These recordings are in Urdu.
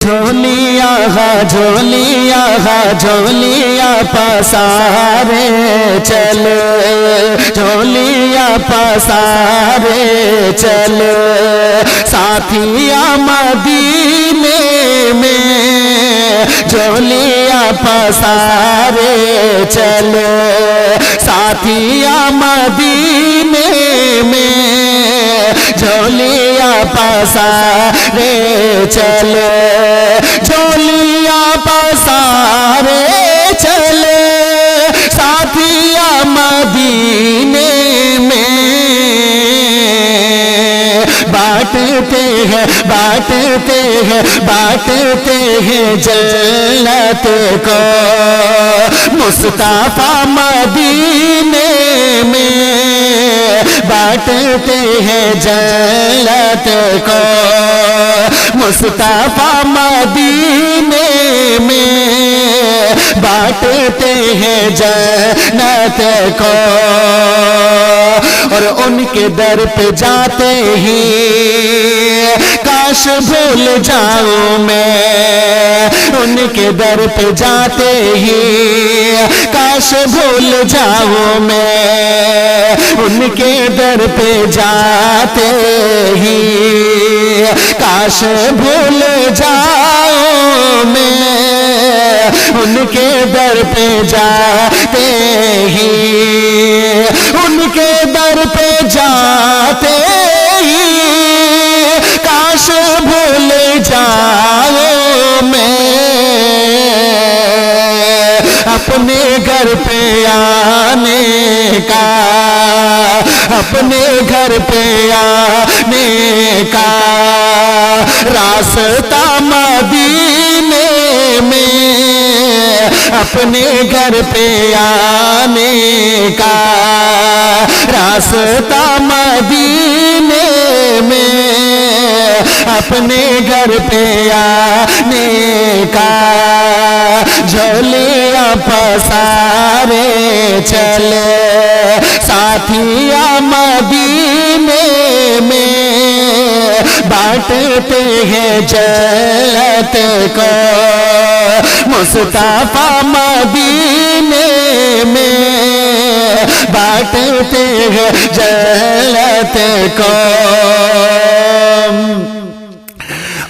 جھولیاں پسارے چلے، جھولیاں پسارے چلے، ساتھیا مدینے میں جھولیاں پسارے چلے، ساتھیا مدینے میں جھولیاں پسارے چلے، جھولیاں پسارے چلے، ساتھیا مدینے میں بانٹتے ہیں جنت کو، مصطفیٰ مدینے میں بانٹتے ہیں جنت کو، مصطفیٰ مدینے میں بانٹتے ہیں جنت کو، اور ان کے در پہ جاتے ہی کاش بھول جاؤں میں، ان کے در پہ جاتے ہی کاش بھول جاؤں میں، ان کے در پہ جاتے ہی کاش بھول جاؤں میں، ان کے در پہ جاتے ہی، ان کے در پہ جاتے ہی کاش بھول جاؤں میں، اپنے گھر پہ آنے کا، اپنے گھر پہ آنے کا راستہ مدینے میں، اپنے گھر پہ آنے کا راستہ مدینے میں، اپنے گھر پہ آنے کا، جھولیاں پسارے چلے، ساتھیا مدینے میں بانٹتے ہیں جنت کو، مصطفیٰ مدینے میں بانٹتے ہیں جنت کو،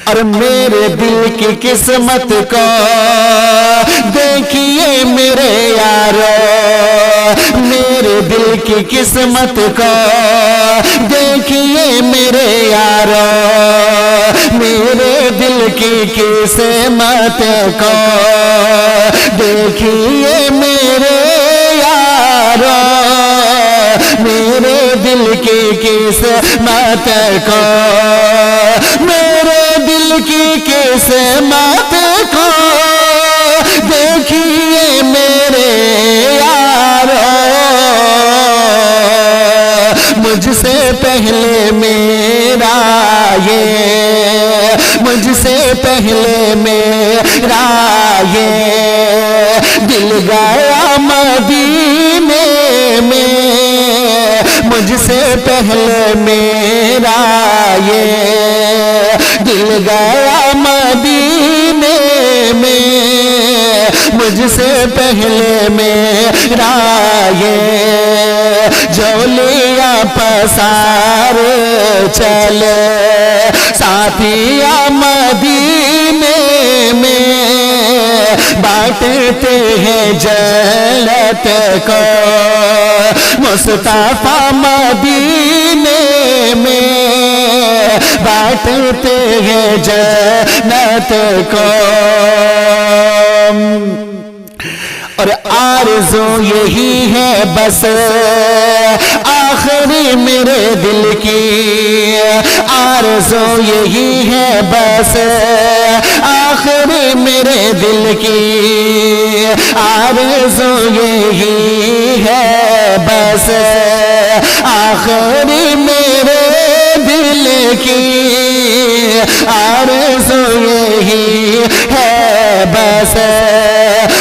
اور میرے دل کی قسمت کو دیکھیے میرے یارو، میرے دل کی قسمت کو دیکھیے میرے یارو، میرے دل کی قسمت کو دیکھیے میرے یارو، میرے دل کی قسمت کو، میرے دل کی قسمت کو دیکھیے میرے یارو، مجھ سے پہلے میرا یہ، مجھ سے پہلے میرا یہ دل گیا مدینے میں، مجھ سے پہلے میرا یہ دل گیا مدینے میں، مجھ سے پہلے میرا یہ جھولیاں پسارے چلے، ساتھیا مدینے میں بانٹتے ہیں جنت کو، مصطفیٰ مدینے میں بانٹتے ہیں جنت کو، اور آرزو یہی ہے بس آخری میرے دل کی، آرزو یہی ہے بس آخری میرے دل کی، آرزو یہی ہے بس آخری میرے دل کی، آرزو یہی ہے بس،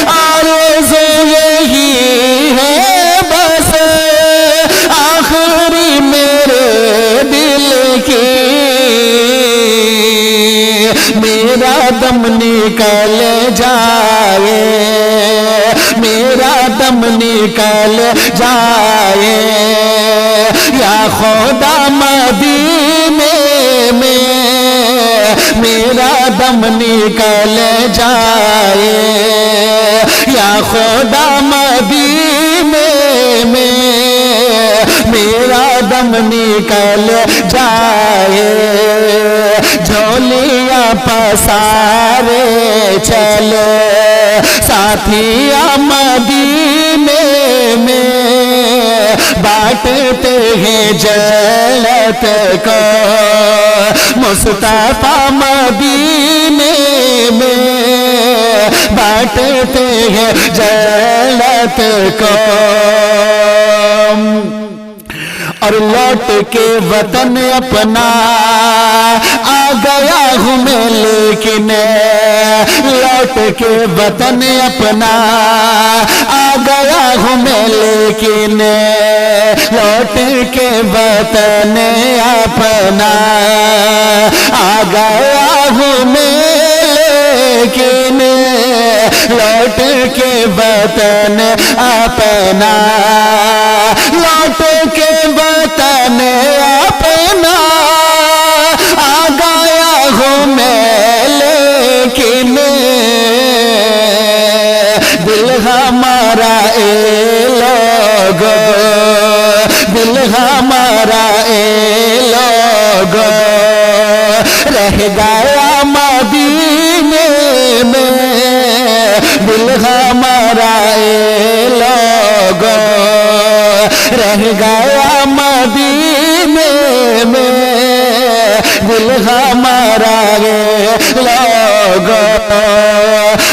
آرزو یہی ہے بس آخری میرے دل کی، میرا دم دم نکل جائے، میرا دم نکل جائے، یا خدا مدینے میں میرا دم نکل جائے، یا خدا مدینے میں میرا دم نکل جائے، جھولیاں پسارے چلے ساتھیا مدینے میں، بانٹتے ہیں جنت کو مصطفیٰ مدینے میں، بانٹتے ہیں جنت کو، اور لوٹ کے وطن اپنا آ گیا ہوں میں، لیکن لوٹ کے وطن اپنا آ گیا ہوں میں، لیکن لوٹ کے وطن اپنا آ گیا ہوں میں، لیکن لوٹ کے وطن اپنا، لوٹ کے وطن اپنا آ گیا ہوں میں، لیکن دل ہمارا اے لوگو، دل ہمارا اے لوگو رہ گیا مدینے میں، دل ہمارا اے لوگو رہ گیا مدینے میں، دل ہمارا اے لوگو،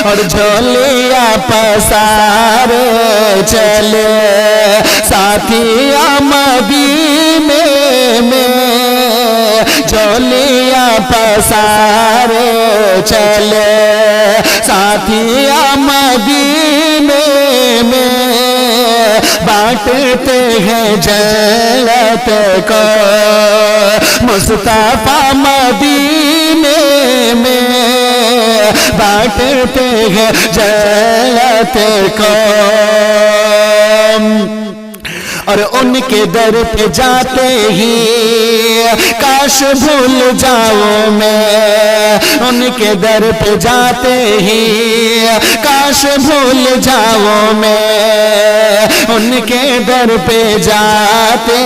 اور جھولیاں پسارے چلے ساتھیا مدینے میں، جھولیاں پسارے چلے ساتھیا مدینے میں، بانٹتے ہیں جنت کو مصطفیٰ مدینے میں، بانٹتے ہیں جنت کو، اور ان کے در پہ جاتے ہی کاش بھول جاؤں میں، ان کے در پہ جاتے ہی کاش بھول جاؤں میں، ان کے در پہ جاتے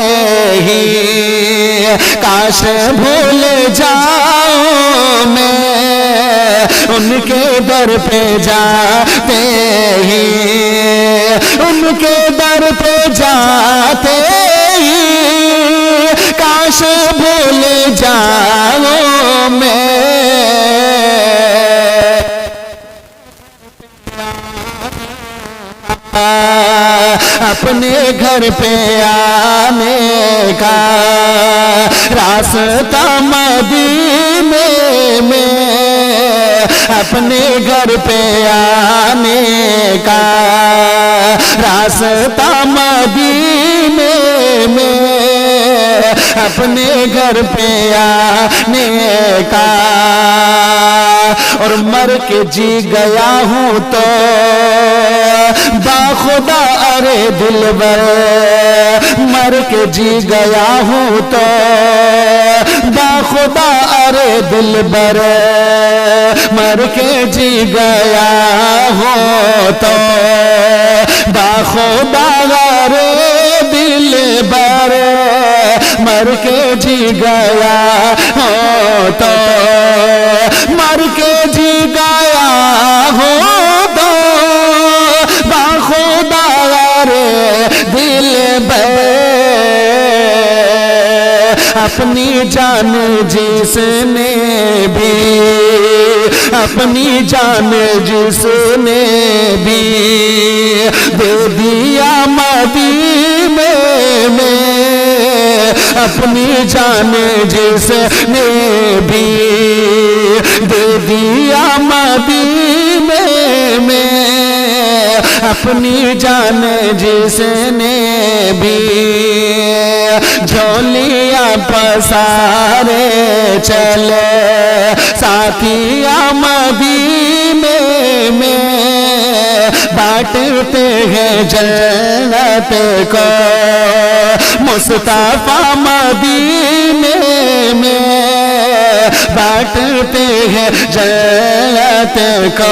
ہی کاش بھول جاؤں میں، ان کے در پہ جاتے ہی، ان کے در پہ جاتے ہی کاش بھول جاؤں میں، اپنے گھر پہ آنے کا راستہ مدینے میں، اپنے گھر پہ آنے کا راستہ مدینے میں، اپنے گھر پہ آنے کا، اور مر کے جی گیا ہوں تو باخدا ارے دلبر، مر کے جی گیا ہوں تو باخدا ارے دلبر، مر کے جی گیا ہوں تو باخدا ارے دلبر، مر کے جی گیا ہوں تو، مر کے جی گیا ہوں تو باخدا ارے دلبر، اپنی جان جس نے بھی، اپنی جان جس نے بھی دے دیا مدینے میں، اپنی جان جس نے بھی دے دیا مدینے میں، اپنی جان جس نے بھی جھولیاں پسارے چلے ساتھیاں مدینے میں بانٹتے ہیں جنت کو مصطفیٰ مدینے میں بانٹتے ہیں جنت کو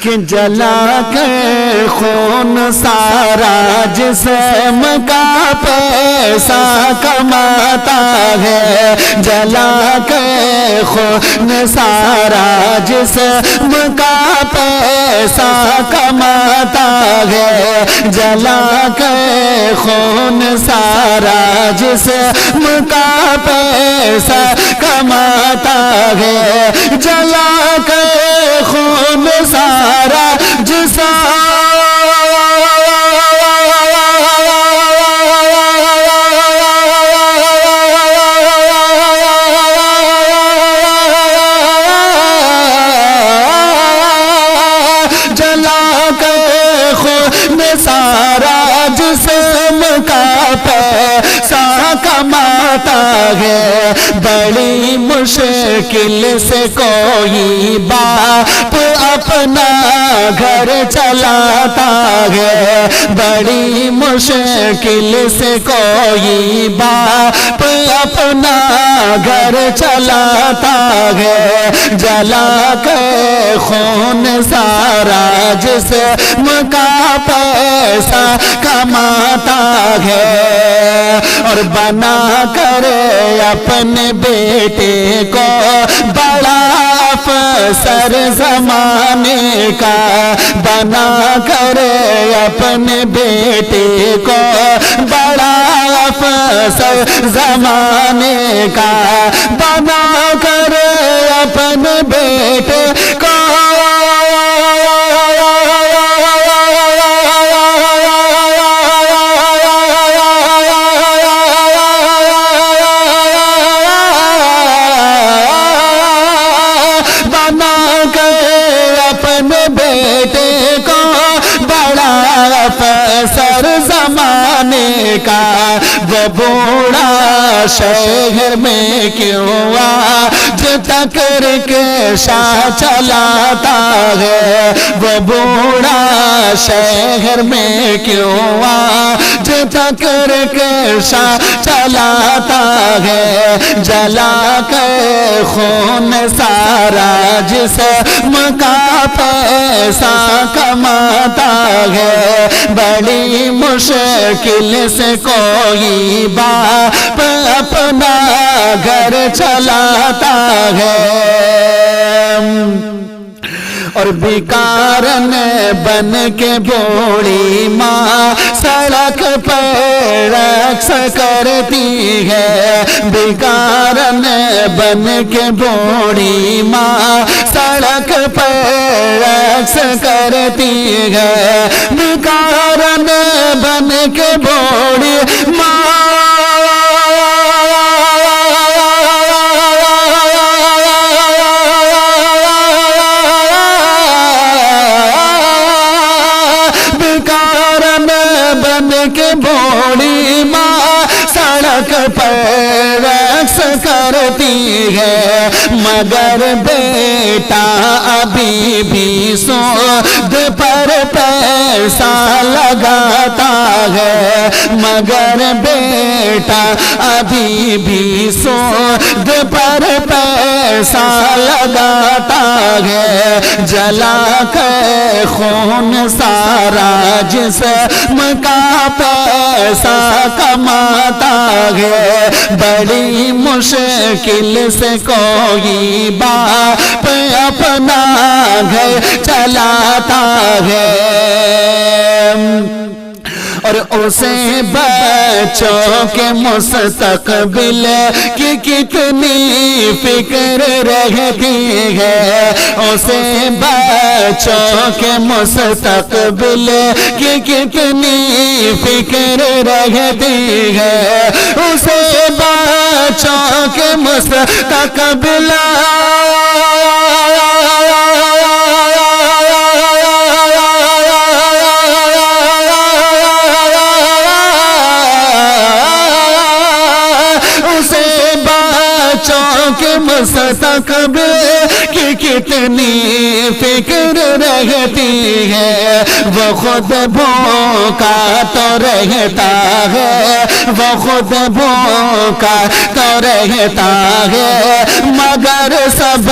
کہ جلا کے خون سارا جسم کا پیسہ کماتا ہے جلا کے خون سارا جسم کا پیسہ کماتا ہے جلا کے خون سارا جسم کا پیسہ کماتا ہے جلا کے خون سارا جسم جلا کے خون سارا جسم کا پیسہ کماتا ہے بڑی مشکل سے کوئی باپ اپنا گھر چلاتا ہے بڑی مشکل سے کوئی باپ اپنا گھر چلاتا ہے جلا کے خون سارا جسم کا پیسہ کماتا ہے اور بنا کر اپنے بیٹے کو بڑا افسر زمانے کا بنا کر اپنے بیٹے کو بڑا افسر زمانے کا بنا کر اپنے بیٹے کو افسر زمانے کا وہ بوڑھا شہر میں کیوں آج تک رکشہ چلاتا ہے وہ بوڑھا شہر میں کیوں آج تک رکشہ چلاتا ہے جلا کے خون سارا جسم کا پیسہ کماتا ہے بڑی مشکل سے کوئی باپ اپنا گھر چلاتا ہے اور بیکارن بن کے بوڑھی ماں سڑک پر رقص کرتی ہے بیکارن بن کے بوڑھی ماں سڑک پر رقص کرتی ہے بیکارن بن کے بوڑھی ماں کے بوڑھی ماں سڑک پر رقص کرتی ہے مگر بیٹا ابھی بھی سود پر پیسہ لگاتا ہے مگر بیٹا ابھی بھی سود پر پیسہ لگاتا ہے جلا کے خون سارا جسم کا پیسہ کماتا ہے بڑی مشکل سے کوئی باپ اپنا گھر چلاتا ہے اور اسے بچوں کے مستقبل کی کتنی فکر رہتی ہے اسے بچوں کے مستقبل کی کتنی فکر رہتی ہے اسے بچوں کے مستقبل مستقبل کی کتنی فکر رہتی ہے، وہ خود بھوکا تو رہتا ہے، وہ خود بھوکا تو رہتا ہے، مگر سب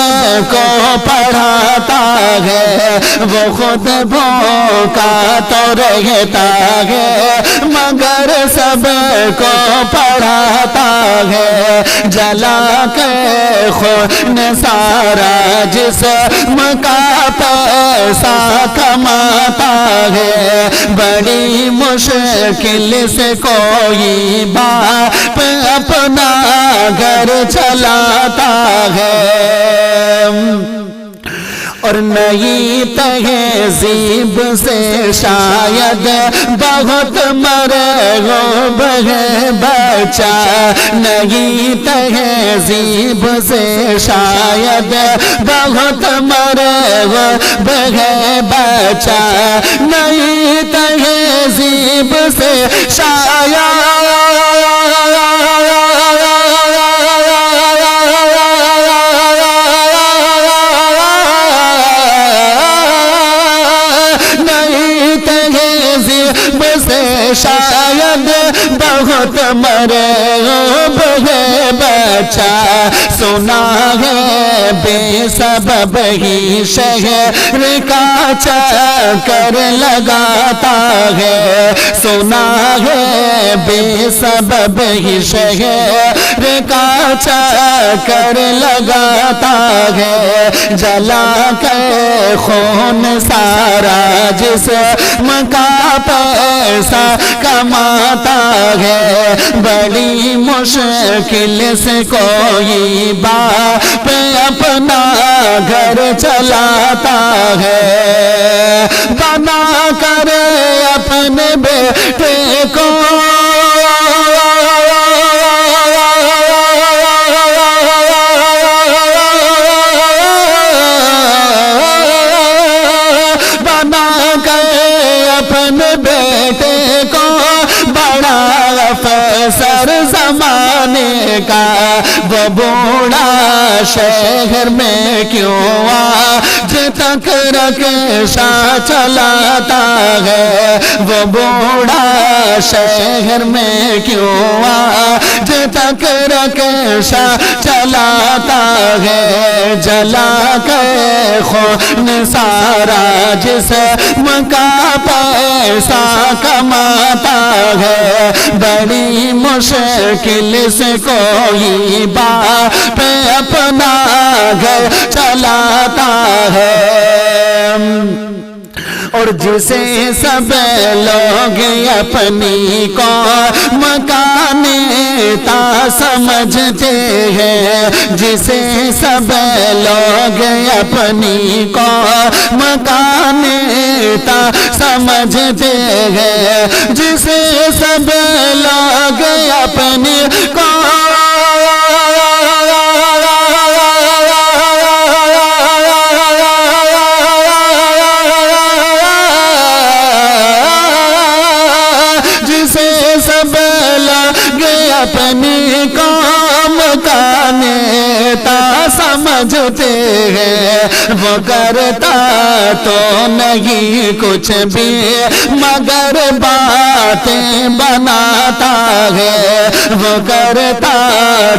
کو پڑھاتا ہے، وہ خود بھوکا تو رہتا ہے، مگر سب کو پڑھاتا ہے، جلا کے خون سارا جسم کا پیسہ کماتا ہے، بڑی مشکل سے کوئی باپ اپنا گھر چلاتا ہے، اور نئی تہذیب سے شاید بہت مرغوب ہے بچہ، نئی تہذیب سے شاید بہت مرغوب ہے بچہ، نئی تہذیب سے شاید شاید بہت مرغوب ہے بچہ، سنا ہے بے سبب ہی شہر کا چکر لگاتا ہے، سنا ہے بے سبب ہی شہر کا چکر لگاتا ہے، جلا کے خون سارا جسم کا پیسہ کماتا ہے، بڑی مشکل سے کوئی باپ اپنا گھر چلاتا ہے، بنا کر اپنے بیٹے کو افسر زمانے کا، وہ بوڑھا شہر میں کیوں آج تک رکشہ چلاتا ہے، وہ بوڑھا شہر میں کیوں آج تک رکشہ چلاتا ہے، جلا کے خون سارا جسم کا پیسہ کماتا ہے، بڑی مشکل سے کوئی باپ اپنا گھر چلاتا ہے، اور جسے سب لوگ اپنی قوم کا نیتا سمجھتے ہیں، جسے سب لوگ اپنی قوم کا نیتا سمجھتے ہیں، جسے سب لوگ اپنی قوم اپنی قوم کا نیتا سمجھتے ہیں، وہ کرتا تو نہیں کچھ بھی مگر باتیں بناتا ہے، وہ کرتا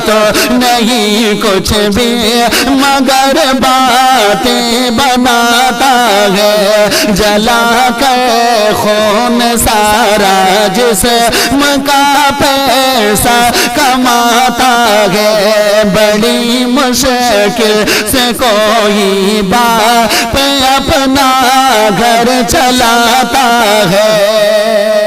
تو نہیں کچھ بھی مگر باتیں بناتا ہے، جلا کے خون سارا جسم کا پیسہ کماتا ہے، بڑی مشکل سے کوئی باپ اپنا گھر چلاتا ہے۔